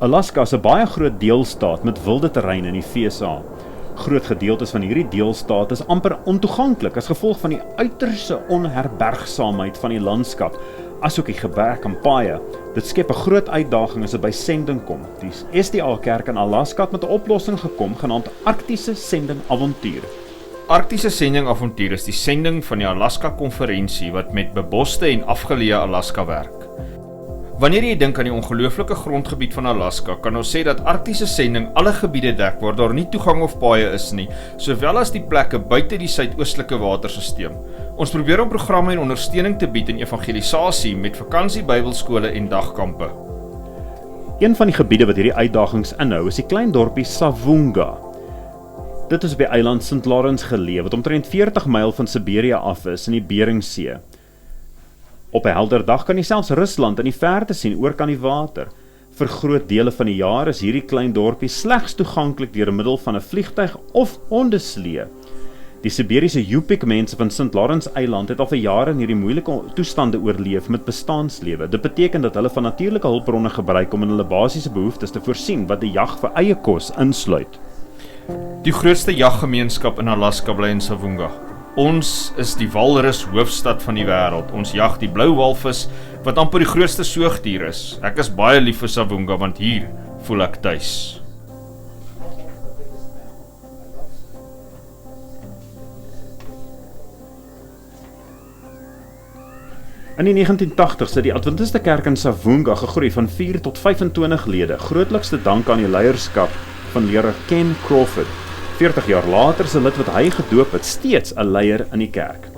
Alaska is 'n baie groot deelstaat met wilde terrein in die VSA. Groot gedeeltes van hierdie deelstaat is amper ontoeganklik as gevolg van die uiterste onherbergsaamheid van die landskap, asook die gebrek aan paaie. Dit skep 'n groot uitdaging as dit by sending kom. Die SDA Kerk in Alaska het met 'n oplossing gekom genaamd Arktiese Sending Avontuur. Arktiese Sending Avontuur is die sending van die Alaska Konferensie wat met beboste en afgeleë Alaska werk. Wanneer jy dink aan die ongelooflike grondgebied van Alaska, kan ons sê dat Arktiese Sending alle gebiede dek waar daar nie toegang of paaie is nie, sowel as die plekke buite die suidoostelike watersisteem. Ons probeer om programme en ondersteuning te bied in evangelisasie met vakansie Bybelskole en dagkampe. Een van die gebiede wat hierdie uitdagings inhou is die klein dorpie Savunga. Dit is op die eiland St. Lawrence geleë, wat omtrent 40 myl van Siberië af is in die Beringsee. Op 'n helder dag kan jy selfs Rusland in die verte sien oor kan die water. Vir groot dele van die jaar is hierdie klein dorpie slegs toeganklik deur middel van 'n vliegtuig of hondeslee. Die Siberiese Yupik mense van St. Lawrence Eiland het al vir jare in hierdie moeilike toestande oorleef met bestaансlewe. Dit beteken dat hulle van natuurlike hulpbronne gebruik om in hulle basiese behoeftes te voorsien, wat die jag vir eie kos insluit. Die grootste jaggemeenskap in Alaska bly in Savunga. Ons is die walrus hoofstad van die wêreld. Ons jag die blou walvis, wat amper die grootste soogdier is. Ek is baie lief vir Savunga, want hier voel ek tuis. In die 1980s het die Adventiste Kerk in Savunga gegroei van 4 tot 25 lede, grootliks te danke aan die leierskap van leraar Ken Crawford. 40 jaar later is 'n lid wat hy gedoop het steeds 'n leier in die kerk.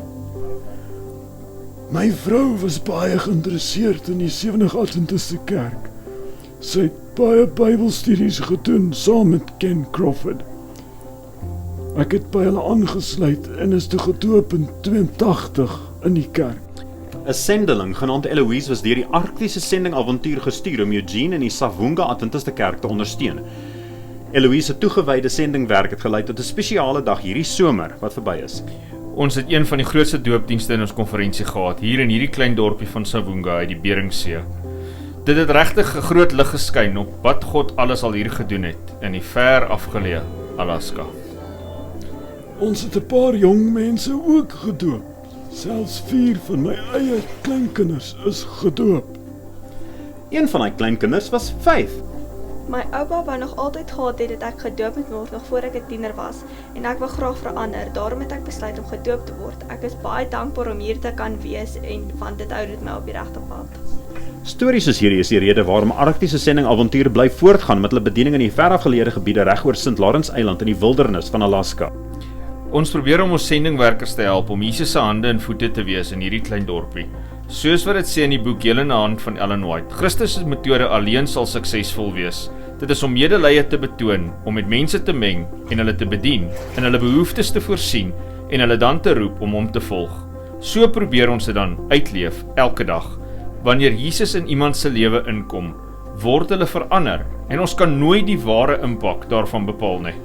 My vrou was baie geïnteresseerd in die Sewenige Adventiste Kerk. Sy het baie Bybelstudies gedoen saam met Ken Crawford. Ek het by hulle aangesluit en is toe gedoop in 82 in die kerk. 'n Sendeling genaamd Eloise was deur die Arktiese Sending Avontuur gestuur om Eugene in die Savunga Adventiste Kerk te ondersteun. Eloise se toegewyde sendingwerk het gelei tot 'n spesiale dag hierdie somer wat verby is. Ons het een van die grootste doopdienste in ons konferensie gehad, hier in hierdie klein dorpie van Savunga uit die Beringsee. Dit het regtig 'n groot lig geskyn op wat God alles al hier gedoen het in die ver afgeleë Alaska. Ons het 'n paar jong mense ook gedoop. Selfs 4 van my eie kleinkinders is gedoop. Een van my kleinkinders was 5. My oupa wou nog altyd gehad het dat ek gedoop moet word nog voor ek 'n tiener was en ek wou graag verander. Daarom het ek besluit om gedoop te word. Ek is baie dankbaar om hier te kan wees en want dit hou dit my op die regte pad. Stories soos hierdie is die rede waarom Arktiese Sending Avontuur bly voortgaan met hulle bediening in die verafgeleë gebiede reg oor St. Lawrence Eiland in die wildernis van Alaska. Ons probeer om ons sendingwerkers te help om Jesus se hande en voete te wees in hierdie klein dorpie. Soos wat dit sê in die boek Heel in 'n Hand van Ellen White, Christus se metode alleen sal suksesvol wees. Dit is om medelee te betoon, om met mense te meng en hulle te bedien, in hulle behoeftes te voorsien en hulle dan te roep om hom te volg. So probeer ons dit dan uitleef elke dag. Wanneer Jesus in iemand se lewe inkom, word hulle verander en ons kan nooit die ware impak daarvan bepaal nie.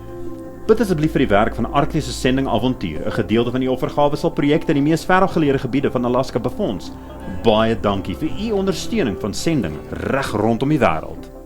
Bid asseblief vir die werk van Arktiese Sending Avontuur, 'n gedeelte van die offergawe sal projekte in die mees verafgeleë gebiede van Alaska befonds. Baie dankie vir u ondersteuning van sending reg rondom die wêreld.